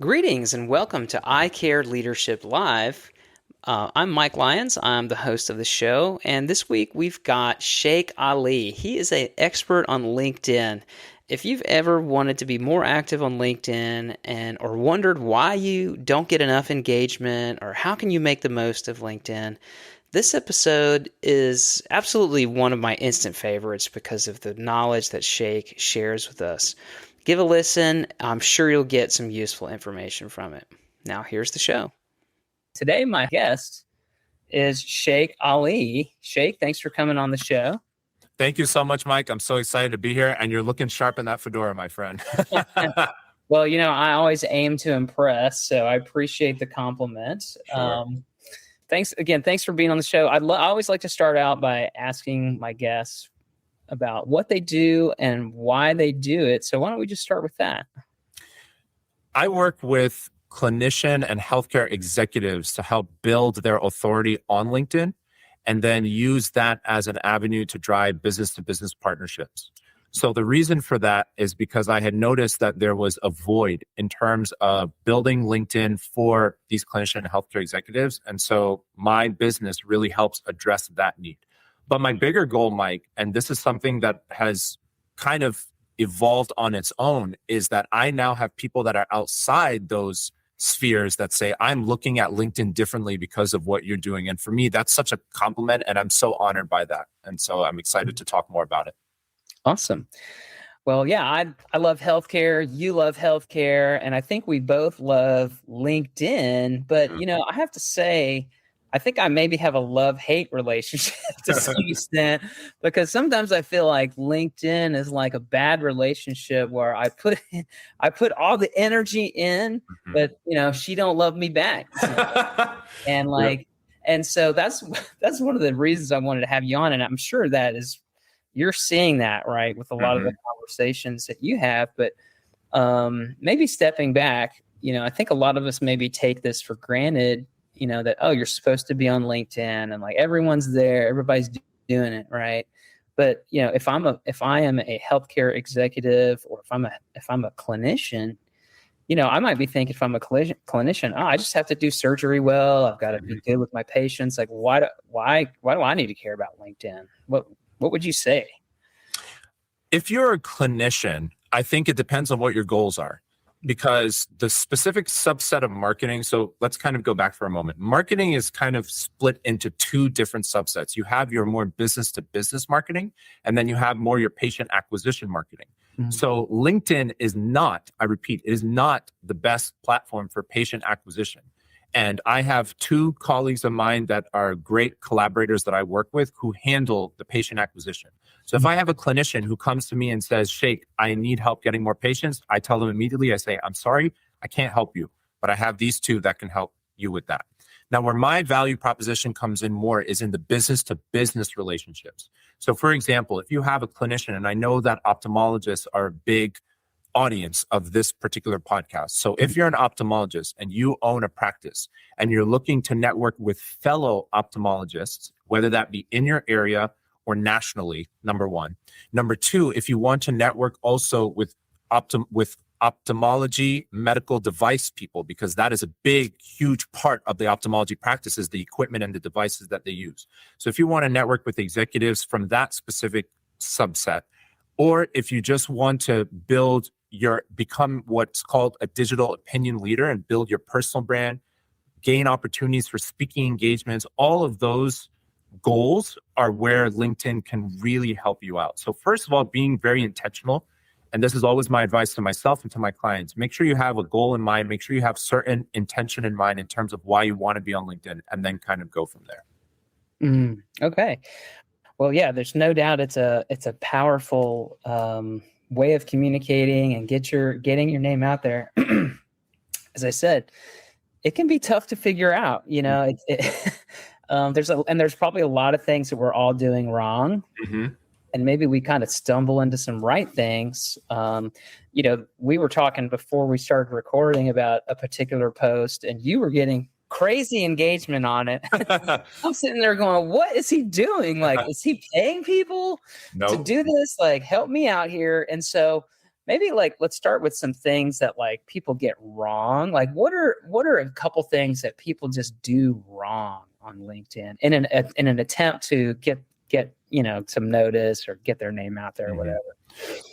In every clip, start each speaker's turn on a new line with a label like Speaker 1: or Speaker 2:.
Speaker 1: Greetings and welcome to I Care Leadership Live. I'm Mike Lyons. I'm the host of the show, and this week we've got Sheikh Ali. He is an expert on LinkedIn. If you've ever wanted to be more active on LinkedIn or wondered why you don't get enough engagement or how can you make the most of LinkedIn, this episode is absolutely one of my instant favorites because of the knowledge that Sheikh shares with us. Give a listen. I'm sure you'll get some useful information from it. Now, here's the show. Today, my guest is Sheikh Ali. Sheikh, thanks for coming on the show.
Speaker 2: Thank you so much, Mike. I'm so excited to be here, and you're looking sharp in that fedora, my friend.
Speaker 1: Well, I always aim to impress, so I appreciate the compliment.
Speaker 2: Sure.
Speaker 1: Thanks for being on the show. I always like to start out by asking my guests about what they do and why they do it. So why don't we just start with that?
Speaker 2: I work with clinician and healthcare executives to help build their authority on LinkedIn and then use that as an avenue to drive business-to-business partnerships. So the reason for that is because I had noticed that there was a void in terms of building LinkedIn for these clinician and healthcare executives. And so my business really helps address that need. But my bigger goal, Mike, and this is something that has kind of evolved on its own, is that I now have people that are outside those spheres that say, I'm looking at LinkedIn differently because of what you're doing. And for me, that's such a compliment, and I'm so honored by that. And so I'm excited to talk more about it.
Speaker 1: Awesome. Well, yeah, I love healthcare. You love healthcare. And I think we both love LinkedIn. But, I have to say, I think I maybe have a love-hate relationship to some extent, because sometimes I feel like LinkedIn is like a bad relationship where I put all the energy in, but she don't love me back. And and so that's one of the reasons I wanted to have you on. And I'm sure you're seeing that, right, with a lot of the conversations that you have. But maybe stepping back, I think a lot of us maybe take this for granted. That, you're supposed to be on LinkedIn and like everyone's there, everybody's doing it, right? But if I am a healthcare executive, or if I'm a clinician, I might be thinking, if I'm a clinician, I just have to do surgery well. I've got to be good with my patients. Like, why do I need to care about LinkedIn? What would you say?
Speaker 2: If you're a clinician, I think it depends on what your goals are. Because the specific subset of marketing, so let's kind of go back for a moment. Marketing is kind of split into two different subsets. You have your more business to business marketing, and then you have more your patient acquisition marketing. Mm-hmm. So LinkedIn is not, I repeat, it is not the best platform for patient acquisition. And I have two colleagues of mine that are great collaborators that I work with who handle the patient acquisition. So if I have a clinician who comes to me and says, Sheikh, I need help getting more patients, I tell them immediately, I say, I'm sorry, I can't help you, but I have these two that can help you with that. Now, where my value proposition comes in more is in the business to business relationships. So for example, if you have a clinician, and I know that ophthalmologists are a big audience of this particular podcast. So if you're an ophthalmologist and you own a practice and you're looking to network with fellow ophthalmologists, whether that be in your area or nationally, number one. Number two, if you want to network also with ophthalmology medical device people, because that is a big, huge part of the ophthalmology practices, the equipment and the devices that they use. So if you want to network with executives from that specific subset, or if you just want to become what's called a digital opinion leader and build your personal brand, gain opportunities for speaking engagements, all of those goals are where LinkedIn can really help you out. So first of all, being very intentional, and this is always my advice to myself and to my clients, make sure you have a goal in mind, make sure you have certain intention in mind in terms of why you want to be on LinkedIn, and then kind of go from there.
Speaker 1: Okay. Well, yeah, there's no doubt it's a powerful way of communicating and getting your name out there. As I said, it can be tough to figure out. There's probably a lot of things that we're all doing wrong, and maybe we kind of stumble into some right things. We were talking before we started recording about a particular post, and you were getting crazy engagement on it. I'm sitting there going, what is he doing? Like, is he paying people to do this? Like, help me out here. And so maybe like let's start with some things that like people get wrong. Like what are a couple things that people just do wrong on LinkedIn in an attempt to get some notice or get their name out there or whatever.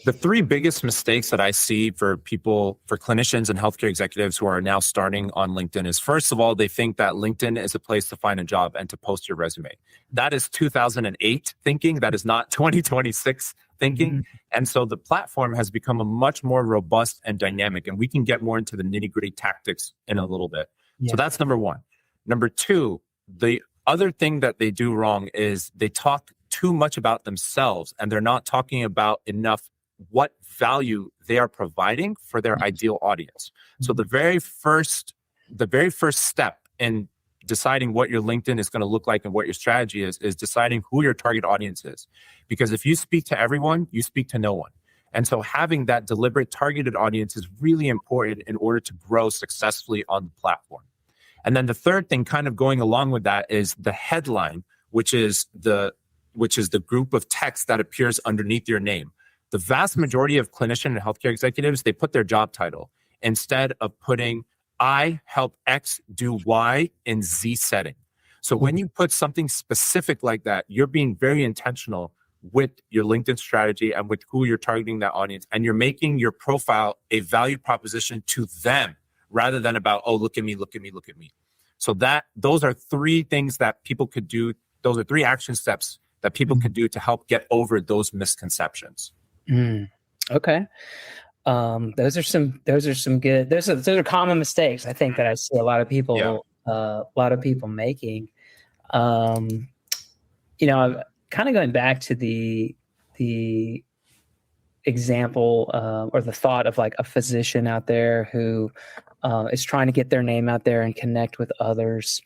Speaker 2: The three biggest mistakes that I see for people, for clinicians and healthcare executives who are now starting on LinkedIn is, first of all, they think that LinkedIn is a place to find a job and to post your resume. That is 2008 thinking. That is not 2026 thinking. Mm-hmm. And so the platform has become a much more robust and dynamic, and we can get more into the nitty-gritty tactics in a little bit. Yeah. So that's number one. Number two, the other thing that they do wrong is they talk too much about themselves, and they're not talking about enough what value they are providing for their ideal audience. So the very first step in deciding what your LinkedIn is going to look like and what your strategy is deciding who your target audience is. Because if you speak to everyone, you speak to no one. And so having that deliberate targeted audience is really important in order to grow successfully on the platform. And then the third thing kind of going along with that is the headline, which is the group of text that appears underneath your name. The vast majority of clinician and healthcare executives, they put their job title instead of putting I help X do Y in Z setting. So when you put something specific like that, you're being very intentional with your LinkedIn strategy and with who you're targeting that audience. And you're making your profile a value proposition to them rather than about, oh, look at me, look at me, look at me. So those are three things that people could do. Those are three action steps that people could do to help get over those misconceptions.
Speaker 1: Okay. Those are some good, those are common mistakes, I think, that I see a lot of people, making. Kind of going back to the example, or the thought of like a physician out there who, is trying to get their name out there and connect with others.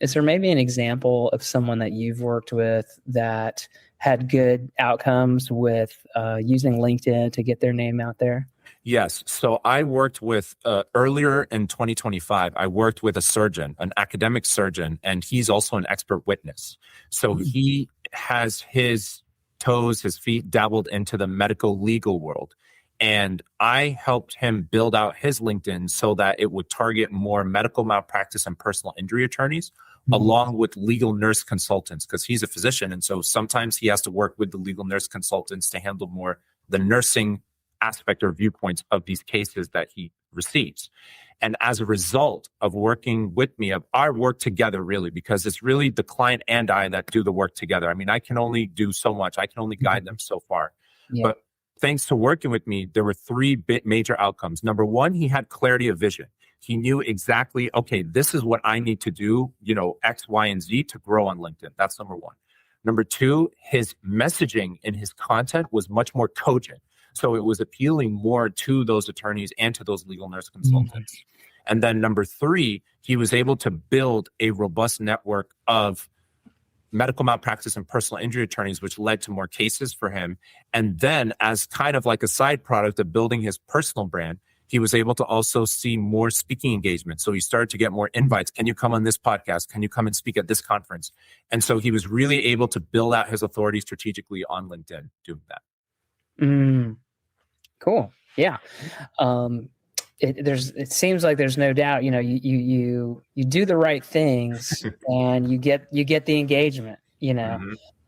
Speaker 1: Is there maybe an example of someone that you've worked with that had good outcomes with using LinkedIn to get their name out there?
Speaker 2: Yes. So I worked with, earlier in 2025, I worked with a surgeon, an academic surgeon, and he's also an expert witness. So he has his toes, his feet dabbled into the medical legal world. And I helped him build out his LinkedIn so that it would target more medical malpractice and personal injury attorneys, along with legal nurse consultants, because he's a physician. And so sometimes he has to work with the legal nurse consultants to handle more the nursing aspect or viewpoints of these cases that he receives. And as a result of working with me, of our work together, really, because it's really the client and I that do the work together. I mean, I can only do so much. I can only guide them so far. Yeah. But thanks to working with me, there were three major outcomes. Number one, he had clarity of vision. He knew exactly, okay, this is what I need to do, X, Y, and Z to grow on LinkedIn. That's number one. Number two, his messaging in his content was much more cogent. So it was appealing more to those attorneys and to those legal nurse consultants. And then number three, he was able to build a robust network of medical malpractice and personal injury attorneys, which led to more cases for him. And then as kind of like a side product of building his personal brand, he was able to also see more speaking engagement. So he started to get more invites. Can you come on this podcast? Can you come and speak at this conference? And so he was really able to build out his authority strategically on LinkedIn doing that.
Speaker 1: Cool. Yeah. It seems like there's no doubt, you do the right things and you get the engagement,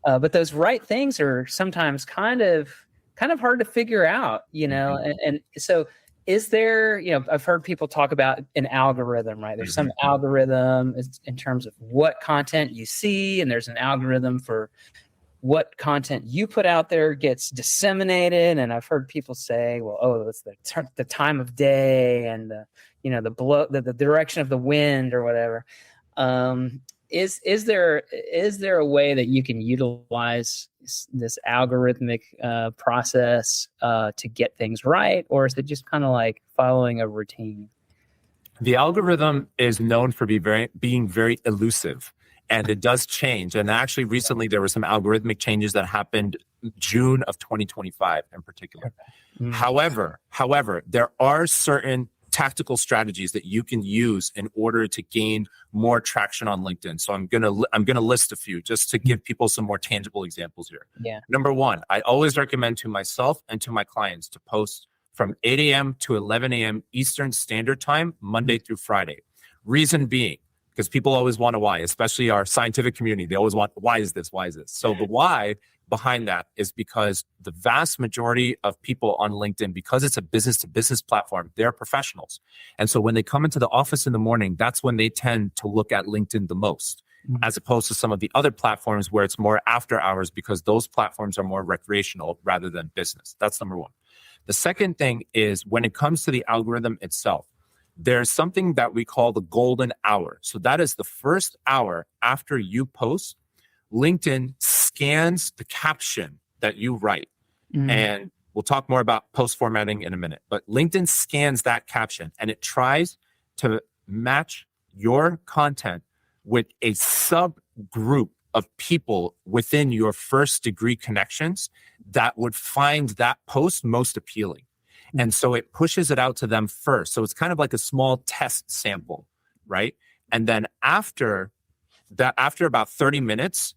Speaker 1: but those right things are sometimes kind of hard to figure out, and so is there, I've heard people talk about an algorithm, right? There's some algorithm in terms of what content you see, and there's an algorithm for what content you put out there gets disseminated. And I've heard people say, well, it's the time of day and the direction of the wind or whatever. Is there a way that you can utilize this algorithmic process to get things right, or is it just kind of like following a routine?
Speaker 2: The algorithm is known for being very elusive, and it does change. And actually, recently there were some algorithmic changes that happened June of 2025 in particular. However, there are certain tactical strategies that you can use in order to gain more traction on LinkedIn. So I'm gonna list a few just to give people some more tangible examples here.
Speaker 1: Yeah.
Speaker 2: Number one, I always recommend to myself and to my clients to post from 8 a.m. to 11 a.m. Eastern Standard Time, Monday through Friday. Reason being, because people always want a why, especially our scientific community. They always want, why is this? Why is this? So the why behind that is because the vast majority of people on LinkedIn, because it's a business to business platform, they're professionals. And so when they come into the office in the morning, that's when they tend to look at LinkedIn the most, as opposed to some of the other platforms where it's more after hours, because those platforms are more recreational rather than business. That's number one. The second thing is when it comes to the algorithm itself, there's something that we call the golden hour. So that is the first hour after you post. LinkedIn scans the caption that you write. And we'll talk more about post formatting in a minute. But LinkedIn scans that caption and it tries to match your content with a subgroup of people within your first degree connections that would find that post most appealing. And so it pushes it out to them first. So it's kind of like a small test sample, right? And then after about 30 minutes,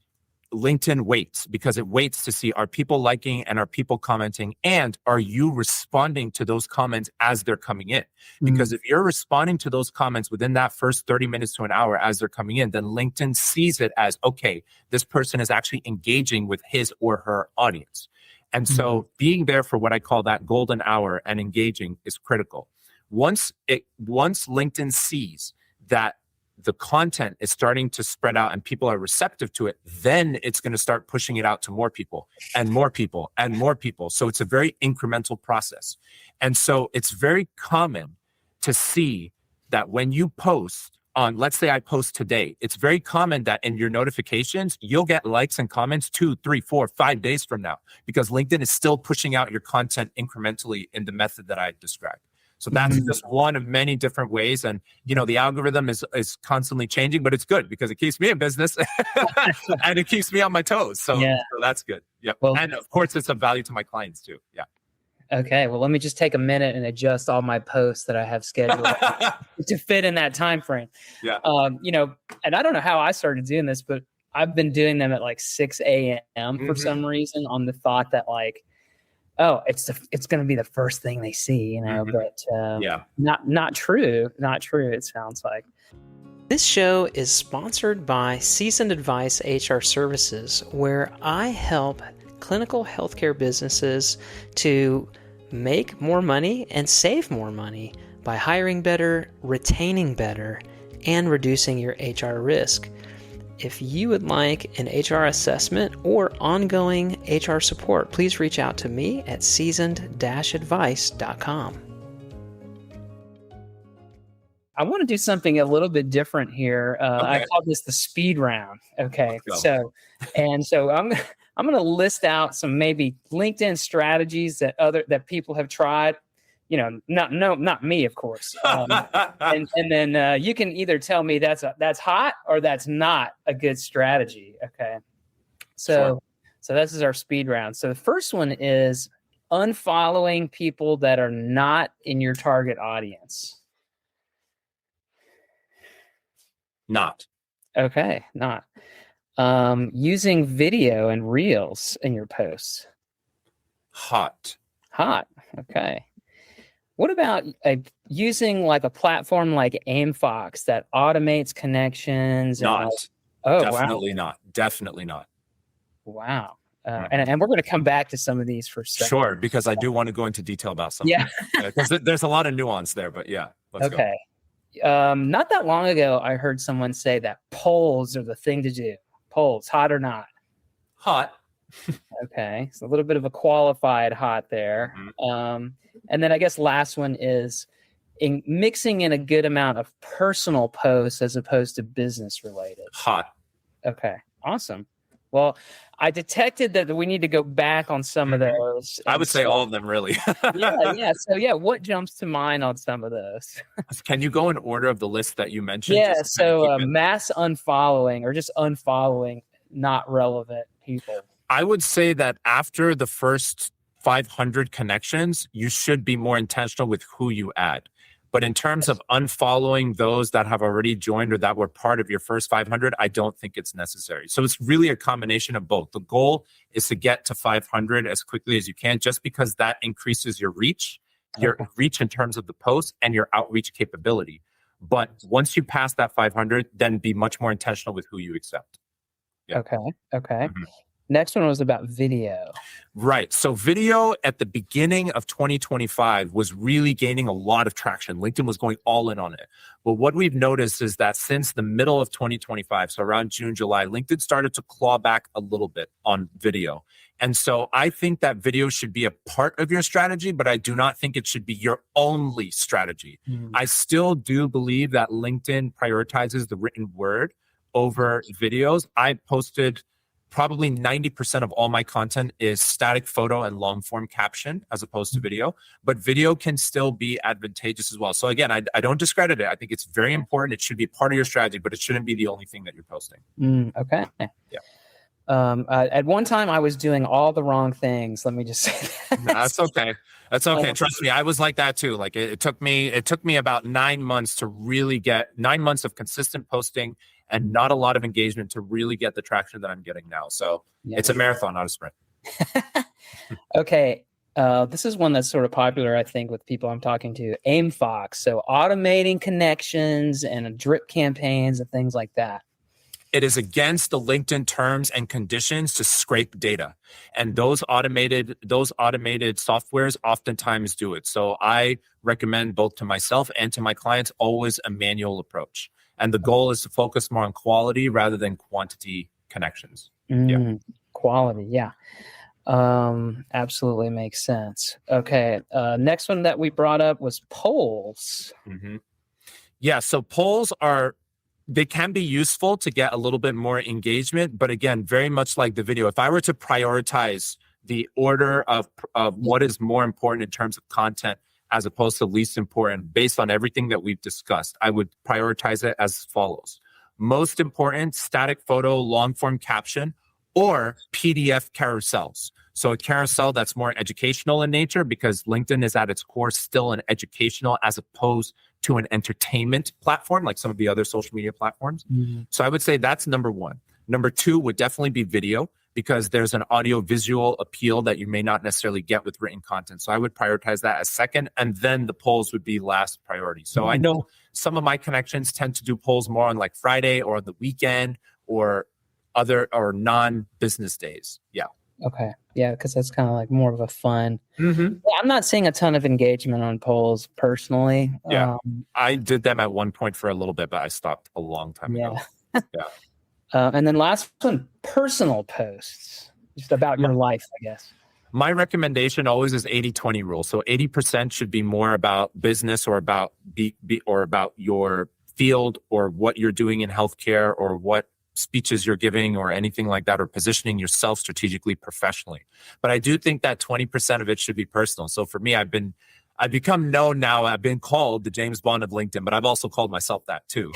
Speaker 2: LinkedIn waits, because it waits to see, are people liking and are people commenting, and are you responding to those comments as they're coming in? Because if you're responding to those comments within that first 30 minutes to an hour as they're coming in, then LinkedIn sees it as, okay, this person is actually engaging with his or her audience. And so being there for what I call that golden hour and engaging is critical. Once LinkedIn sees that the content is starting to spread out and people are receptive to it, then it's going to start pushing it out to more people and more people and more people. So it's a very incremental process. And so it's very common to see that when you post on, let's say I post today, it's very common that in your notifications, you'll get likes and comments 2, 3, 4, 5 days from now, because LinkedIn is still pushing out your content incrementally in the method that I described. So that's just one of many different ways. And, the algorithm is constantly changing, but it's good because it keeps me in business and it keeps me on my toes. So that's good. Yep. Well, and of course, it's of value to my clients too. Yeah.
Speaker 1: Okay. Well, let me just take a minute and adjust all my posts that I have scheduled to fit in that time frame.
Speaker 2: Yeah.
Speaker 1: And I don't know how I started doing this, but I've been doing them at like 6 a.m. for some reason, on the thought that like, oh, it's going to be the first thing they see, but not true. Not true, it sounds like. This show is sponsored by Seasoned Advice HR Services, where I help clinical healthcare businesses to make more money and save more money by hiring better, retaining better, and reducing your HR risk. If you would like an HR assessment or ongoing HR support, please reach out to me at seasoned-advice.com. I want to do something a little bit different here. Okay. I call this the speed round. Okay. So I'm going to list out some maybe LinkedIn strategies that people have tried. Not me, of course. And then you can either tell me that's hot or that's not a good strategy. Okay. So this is our speed round. So the first one is unfollowing people that are not in your target audience.
Speaker 2: Not.
Speaker 1: Okay. Not. Using video and reels in your posts.
Speaker 2: Hot.
Speaker 1: Okay. What about using like a platform like AimFox that automates connections?
Speaker 2: Not. Definitely not.
Speaker 1: Wow. And we're going to come back to some of these for a second.
Speaker 2: Sure, because I do want to go into detail about something.
Speaker 1: Yeah.
Speaker 2: Because there's a lot of nuance there, but yeah. Let's go.
Speaker 1: Not that long ago, I heard someone say that polls are the thing to do. Polls, hot or not?
Speaker 2: Hot.
Speaker 1: Okay. So a little bit of a qualified hot there. And then I guess last one is mixing in a good amount of personal posts as opposed to business related.
Speaker 2: Hot.
Speaker 1: Okay. Awesome. Well, I detected that we need to go back on some of those.
Speaker 2: I would say all of them, really.
Speaker 1: Yeah. So what jumps to mind on some of those?
Speaker 2: Can you go in order of the list that you mentioned?
Speaker 1: Yeah. So mass unfollowing or just unfollowing not relevant people.
Speaker 2: I would say that after the first 500 connections, you should be more intentional with who you add. But in terms of unfollowing those that have already joined or that were part of your first 500, I don't think it's necessary. So it's really a combination of both. The goal is to get to 500 as quickly as you can, just because that increases your reach in terms of the post and your outreach capability. But once you pass that 500, then be much more intentional with who you accept. Yeah.
Speaker 1: Okay. Mm-hmm. Next one was about video.
Speaker 2: Right. So video at the beginning of 2025 was really gaining a lot of traction. LinkedIn was going all in on it. But what we've noticed is that since the middle of 2025, so around June, July, LinkedIn started to claw back a little bit on video. And so I think that video should be a part of your strategy, but I do not think it should be your only strategy. I still do believe that LinkedIn prioritizes the written word over videos. I posted probably 90% of all my content is static photo and long form caption as opposed to video, but video can still be advantageous as well. So again, I don't discredit it. I think it's very important. It should be part of your strategy, but it shouldn't be the only thing that you're posting.
Speaker 1: Okay.
Speaker 2: Yeah.
Speaker 1: At one time I was doing all the wrong things. Let me just say that.
Speaker 2: That's okay. That's okay. Trust me. I was like that too. Like it took me about 9 months to really get 9 months of consistent posting and not a lot of engagement to really get the traction that I'm getting now. So It's a marathon, not a sprint.
Speaker 1: Okay. This is one that's sort of popular, I think, with people I'm talking to. AimFox. So automating connections and drip campaigns and things like that.
Speaker 2: It is against the LinkedIn terms and conditions to scrape data. And those automated softwares oftentimes do it. So I recommend both to myself and to my clients always a manual approach. And the goal is to focus more on quality rather than quantity connections.
Speaker 1: Quality, yeah. Absolutely makes sense. Okay. Next one that we brought up was polls.
Speaker 2: Yeah. So polls they can be useful to get a little bit more engagement, but again, very much like the video, if I were to prioritize the order of what is more important in terms of content as opposed to least important based on everything that we've discussed, I would prioritize it as follows. Most important, static photo, long form caption, or PDF carousels. So a carousel that's more educational in nature because LinkedIn is at its core still an educational as opposed to an entertainment platform like some of the other social media platforms. So I would say that's number one. Number two would definitely be video because there's an audio visual appeal that you may not necessarily get with written content. So I would prioritize that as second, and then the polls would be last priority. So I know some of my connections tend to do polls more on like Friday or the weekend or other or non-business days. Yeah.
Speaker 1: Okay. Yeah, because that's kind of like more of a fun. Yeah, I'm not seeing a ton of engagement on polls personally.
Speaker 2: Yeah. I did them at one point for a little bit, but I stopped a long time ago. Yeah.
Speaker 1: And then last one, personal posts, just about your life, I guess.
Speaker 2: My recommendation always is 80-20 rule. So 80% should be more about business or about or about your field or what you're doing in healthcare or what speeches you're giving or anything like that, or positioning yourself strategically, professionally. But I do think that 20% of it should be personal. So for me, I've become known now. I've been called the James Bond of LinkedIn, but I've also called myself that too.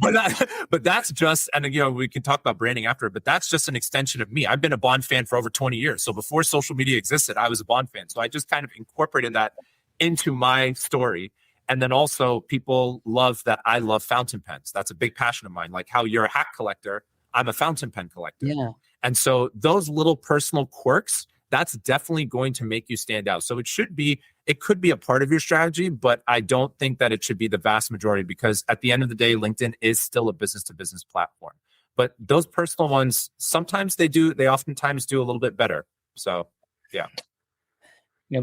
Speaker 2: but that's just, and we can talk about branding after, but that's just an extension of me. I've been a Bond fan for over 20 years. So before social media existed, I was a Bond fan. So I just kind of incorporated that into my story. And then also people love that I love fountain pens. That's a big passion of mine. Like how you're a hat collector, I'm a fountain pen collector.
Speaker 1: Yeah.
Speaker 2: And so those little personal quirks, that's definitely going to make you stand out. So it could be a part of your strategy, but I don't think that it should be the vast majority because at the end of the day, LinkedIn is still a business to business platform. But those personal ones, sometimes they oftentimes do a little bit better. So yeah.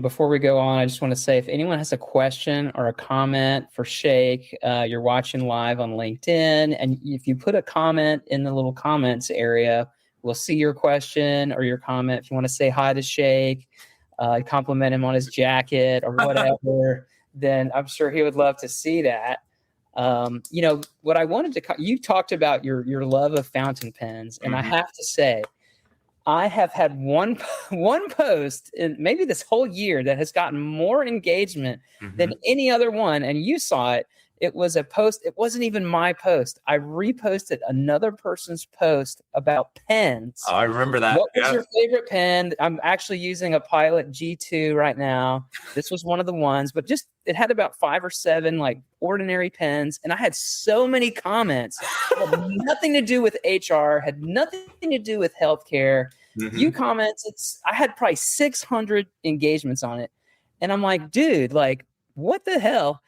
Speaker 1: Before we go on, I just want to say if anyone has a question or a comment for Sheikh, you're watching live on LinkedIn, and if you put a comment in the little comments area, we'll see your question or your comment. If you want to say hi to Sheikh, compliment him on his jacket or whatever, then I'm sure he would love to see that. What I wanted to, you talked about your love of fountain pens, and I have to say, I have had one post in maybe this whole year that has gotten more engagement than any other one, and you saw it. It was a post. It wasn't even my post. I reposted another person's post about pens.
Speaker 2: Oh, I remember that.
Speaker 1: What was your favorite pen? I'm actually using a Pilot G2 right now. This was one of the ones, but just it had about 5 or 7 like ordinary pens, and I had so many comments. Had nothing to do with HR, had nothing to do with healthcare. Few comments. I had probably 600 engagements on it, and I'm like, dude, like, what the hell?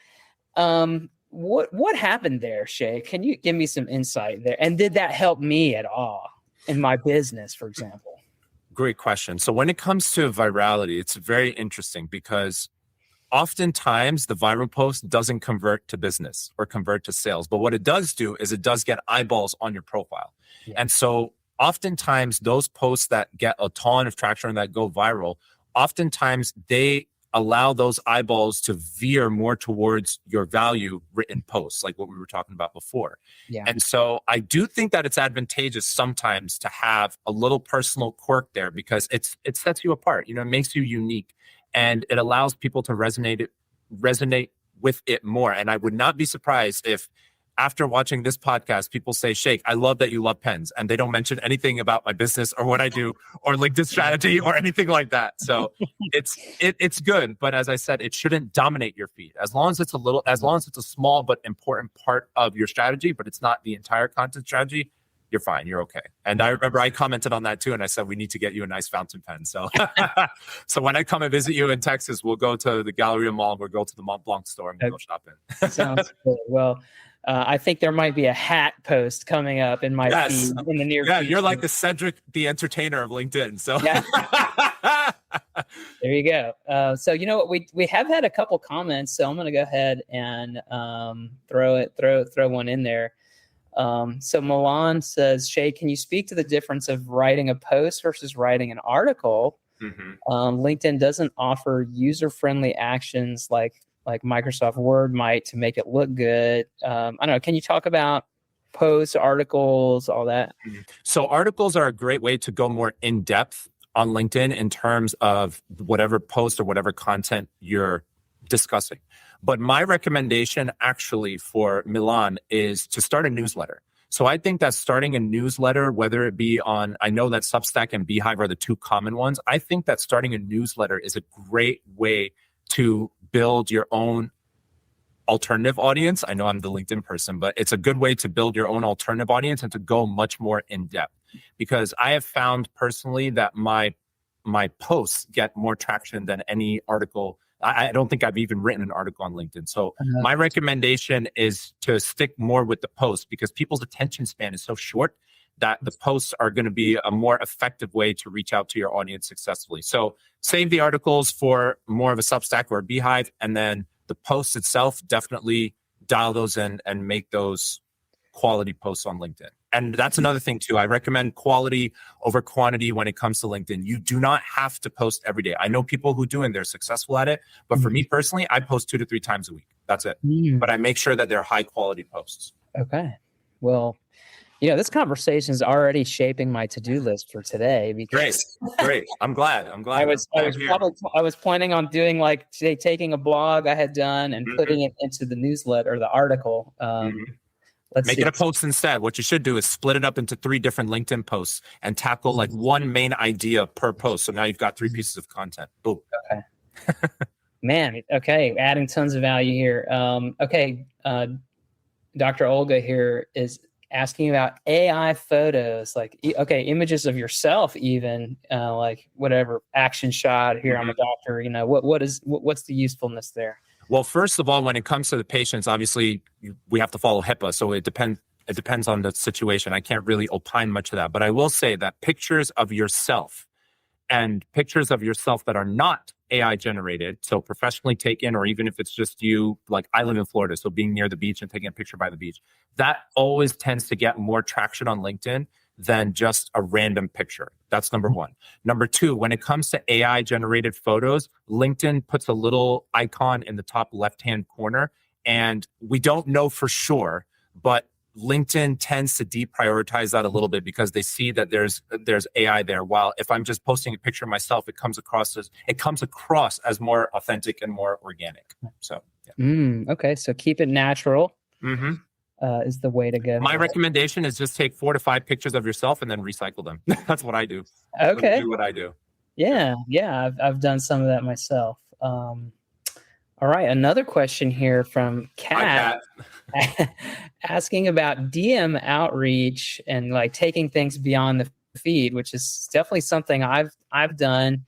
Speaker 1: What happened there, Shay? Can you give me some insight there? And did that help me at all in my business, for example?
Speaker 2: Great question. So when it comes to virality, it's very interesting because oftentimes the viral post doesn't convert to business or convert to sales. But what it does do is it does get eyeballs on your profile. Yeah. And so oftentimes those posts that get a ton of traction and that go viral, oftentimes they allow those eyeballs to veer more towards your value written posts, like what we were talking about before. Yeah. And so I do think that it's advantageous sometimes to have a little personal quirk there because it sets you apart, it makes you unique and it allows people to resonate with it more. And I would not be surprised if after watching this podcast, people say, Sheikh, I love that you love pens. And they don't mention anything about my business or what I do or LinkedIn strategy or anything like that. So it's good. But as I said, it shouldn't dominate your feed. As long as it's a small but important part of your strategy, but it's not the entire content strategy, you're fine. You're okay. And I remember I commented on that too. And I said, we need to get you a nice fountain pen. So, so when I come and visit you in Texas, we'll go to the Galleria Mall. We'll go to the Mont Blanc store and we'll go shopping.
Speaker 1: Sounds good. Well, I think there might be a hat post coming up in my feed in the near future.
Speaker 2: You're like the Cedric the Entertainer of LinkedIn. So
Speaker 1: there you go. So you know what, we have had a couple comments, so I'm going to go ahead and throw one in there. So Milan says, Shay, can you speak to the difference of writing a post versus writing an article? LinkedIn doesn't offer user-friendly actions like Microsoft Word might to make it look good. I don't know. Can you talk about posts, articles, all that?
Speaker 2: So articles are a great way to go more in depth on LinkedIn in terms of whatever post or whatever content you're discussing. But my recommendation actually for Milan is to start a newsletter. So I think that starting a newsletter, whether it be on, I know that Substack and Beehive are the two common ones. I think that starting a newsletter is a great way to build your own alternative audience. I know I'm the LinkedIn person, but it's a good way to build your own alternative audience and to go much more in depth. Because I have found personally that my posts get more traction than any article. I don't think I've even written an article on LinkedIn. So my recommendation is to stick more with the post because people's attention span is so short that the posts are going to be a more effective way to reach out to your audience successfully. So save the articles for more of a Substack or a Beehive, and then the posts itself, definitely dial those in and make those quality posts on LinkedIn. And that's another thing too. I recommend quality over quantity when it comes to LinkedIn. You do not have to post every day. I know people who do and they're successful at it. But for me personally, I post 2 to 3 times a week. That's it. But I make sure that they're high quality posts.
Speaker 1: Okay. Well, this conversation is already shaping my to-do list for today. Because
Speaker 2: Great. I'm glad. I
Speaker 1: was planning on doing like taking a blog I had done and putting it into the newsletter, the article.
Speaker 2: Make it a post instead. What you should do is split it up into 3 different LinkedIn posts and tackle like one main idea per post. So now you've got 3 pieces of content. Boom.
Speaker 1: Okay. Man. Okay. Adding tons of value here. Dr. Olga here is asking about AI photos, like, images of yourself, even like whatever action shot here. I'm a doctor, what's the usefulness there?
Speaker 2: Well, first of all, when it comes to the patients, obviously we have to follow HIPAA. So it depends on the situation. I can't really opine much of that, but I will say that pictures of yourself and pictures of yourself that are not AI generated, so professionally taken, or even if it's just you, like I live in Florida, so being near the beach and taking a picture by the beach, that always tends to get more traction on LinkedIn than just a random picture. That's number one. Number two, when it comes to AI generated photos, LinkedIn puts a little icon in the top left-hand corner, and we don't know for sure, but LinkedIn tends to deprioritize that a little bit because they see that there's AI there. While if I'm just posting a picture of myself, it comes across as more authentic and more organic. So yeah.
Speaker 1: Okay, so keep it natural.
Speaker 2: Mm-hmm.
Speaker 1: Is the way to go.
Speaker 2: My recommendation is just take 4 to 5 pictures of yourself and then recycle them. That's what I do.
Speaker 1: Okay.
Speaker 2: Do what I do.
Speaker 1: Yeah. I've done some of that myself. All right, another question here from Kat asking about DM outreach and like taking things beyond the feed, which is definitely something I've done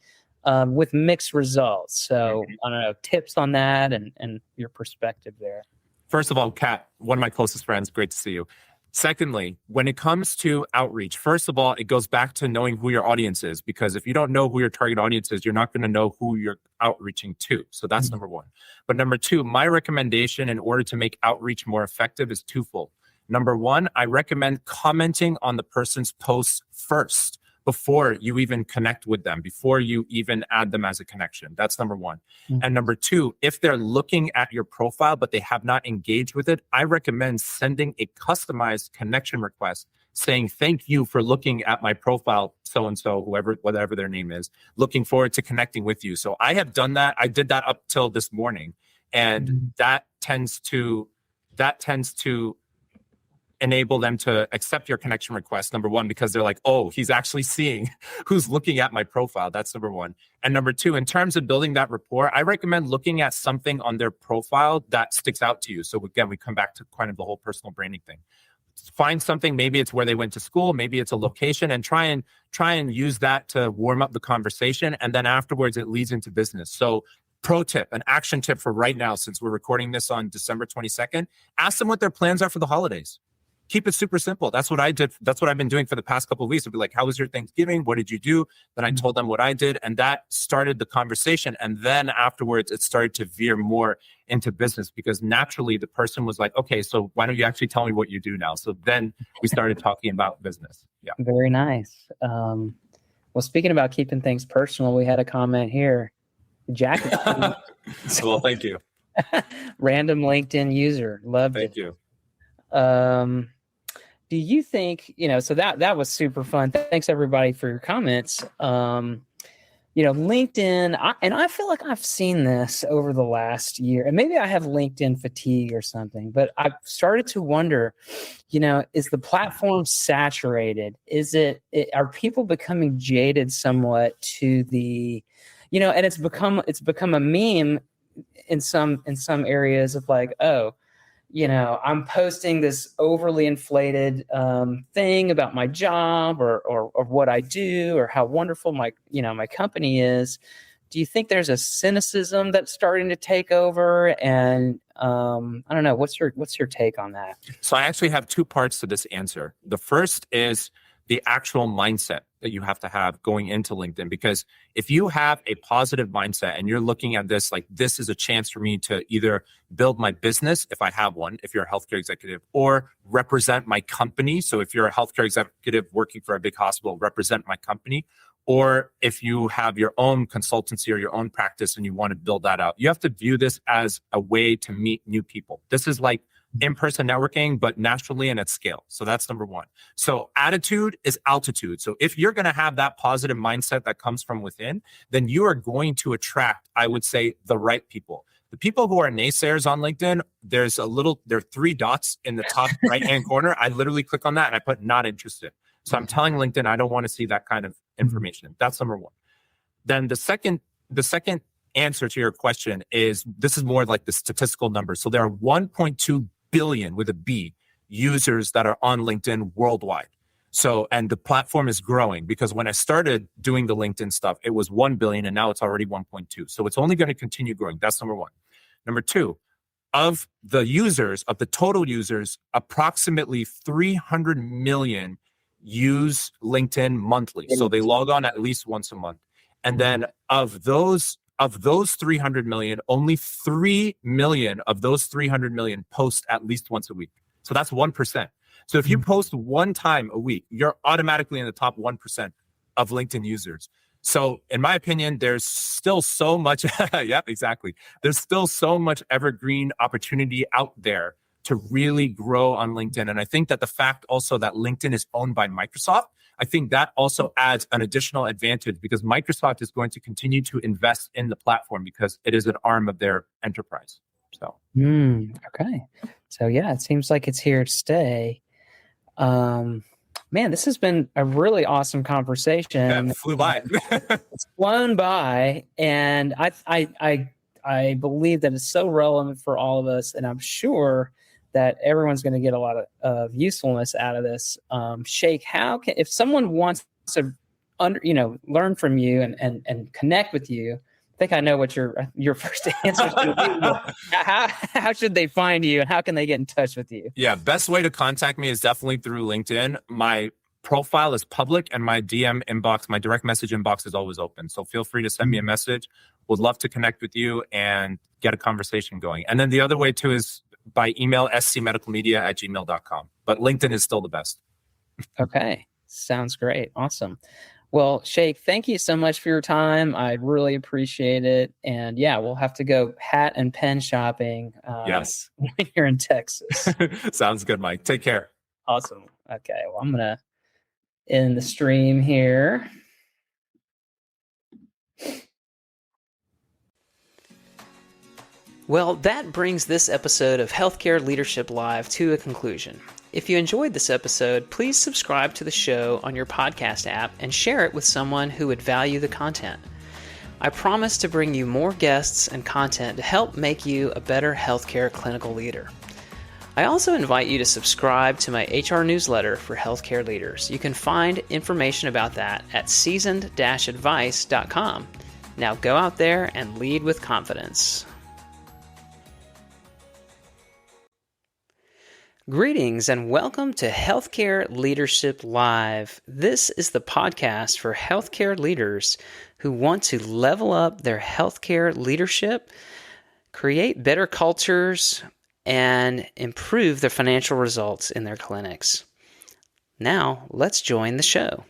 Speaker 1: with mixed results. So I don't know, tips on that and your perspective there.
Speaker 2: First of all, Kat, one of my closest friends, great to see you. Secondly, when it comes to outreach, first of all, it goes back to knowing who your audience is, because if you don't know who your target audience is, you're not going to know who you're outreaching to. So that's number one. But number two, my recommendation in order to make outreach more effective is twofold. Number one, I recommend commenting on the person's posts first before you even connect with them, before you even add them as a connection. That's number one. And number two, if they're looking at your profile, but they have not engaged with it, I recommend sending a customized connection request saying, thank you for looking at my profile, so-and-so, whatever their name is, looking forward to connecting with you. So I have done that. I did that up till this morning. And that tends to enable them to accept your connection request, number one, because they're like, oh, he's actually seeing who's looking at my profile. That's number one. And number two, in terms of building that rapport, I recommend looking at something on their profile that sticks out to you. So again, we come back to kind of the whole personal branding thing. Find something, maybe it's where they went to school, maybe it's a location, and try and use that to warm up the conversation. And then afterwards, it leads into business. So pro tip, an action tip for right now, since we're recording this on December 22nd, ask them what their plans are for the holidays. Keep it super simple. That's what I did. That's what I've been doing for the past couple of weeks. I'd be like, how was your Thanksgiving? What did you do? Then I told them what I did. And that started the conversation. And then afterwards, it started to veer more into business, because naturally the person was like, okay, so why don't you actually tell me what you do now? So then we started talking about business. Yeah.
Speaker 1: Very nice. Well, speaking about keeping things personal, we had a comment here. Jack.
Speaker 2: Well, thank you.
Speaker 1: Random LinkedIn user. Loved it.
Speaker 2: Thank you.
Speaker 1: Do you think, so that was super fun. Thanks everybody for your comments. LinkedIn, I feel like I've seen this over the last year, and maybe I have LinkedIn fatigue or something, but I've started to wonder, is the platform saturated? Are people becoming jaded somewhat to the, and it's become a meme in some areas of like, oh, I'm posting this overly inflated thing about my job or what I do or how wonderful my company is. Do you think there's a cynicism that's starting to take over? And I don't know, what's your take on that?
Speaker 2: So I actually have two parts to this answer. The first is the actual mindset that you have to have going into LinkedIn, because if you have a positive mindset and you're looking at this like, this is a chance for me to either build my business, if I have one, if you're a healthcare executive, or represent my company. So if you're a healthcare executive working for a big hospital, represent my company. Or if you have your own consultancy or your own practice and you want to build that out, you have to view this as a way to meet new people. This is like in-person networking, but naturally and at scale. So that's number one. So attitude is altitude. So if you're going to have that positive mindset that comes from within, then you are going to attract, I would say, the right people. The people who are naysayers on LinkedIn, there are 3 dots in the top right-hand corner. I literally click on that and I put not interested. So I'm telling LinkedIn, I don't want to see that kind of information. That's number one. Then the second answer to your question is, this is more like the statistical numbers. So there are 1.2 billion with a B users that are on LinkedIn worldwide. So, and the platform is growing, because when I started doing the LinkedIn stuff, it was 1 billion and now it's already 1.2. So it's only going to continue growing. That's number one. Number two, of the total users, approximately 300 million use LinkedIn monthly. So they log on at least once a month. And then of those 300 million, only 3 million of those 300 million post at least once a week. So that's 1%. So if you post one time a week, you're automatically in the top 1% of LinkedIn users. So in my opinion, there's still so much, yeah, exactly. There's still so much evergreen opportunity out there to really grow on LinkedIn. And I think that the fact also that LinkedIn is owned by Microsoft, I think that also adds an additional advantage because Microsoft is going to continue to invest in the platform because it is an arm of their enterprise. So,
Speaker 1: okay. So yeah, it seems like it's here to stay. Man, this has been a really awesome conversation.
Speaker 2: it flew by.
Speaker 1: It's flown by, and I believe that it's so relevant for all of us, and I'm sure that everyone's going to get a lot of usefulness out of this. Sheikh, if someone wants to learn from you and connect with you, I think I know what your first answer is going to be. How should they find you, and how can they get in touch with you?
Speaker 2: Yeah, best way to contact me is definitely through LinkedIn. My profile is public, and my DM inbox, my direct message inbox is always open. So feel free to send me a message. Would love to connect with you and get a conversation going. And then the other way too is by email, scmedicalmedia@gmail.com. But LinkedIn is still the best.
Speaker 1: Okay, sounds great. Awesome. Well, Sheikh, thank you so much for your time. I really appreciate it. And yeah, we'll have to go hat and pen shopping
Speaker 2: Yes.
Speaker 1: when you're in Texas.
Speaker 2: Sounds good, Mike. Take care.
Speaker 1: Awesome. Okay, well, I'm going to end the stream here. Well, that brings this episode of Healthcare Leadership Live to a conclusion. If you enjoyed this episode, please subscribe to the show on your podcast app and share it with someone who would value the content. I promise to bring you more guests and content to help make you a better healthcare clinical leader. I also invite you to subscribe to my HR newsletter for healthcare leaders. You can find information about that at seasoned-advice.com. Now go out there and lead with confidence. Greetings and welcome to Healthcare Leadership Live. This is the podcast for healthcare leaders who want to level up their healthcare leadership, create better cultures, and improve their financial results in their clinics. Now, let's join the show.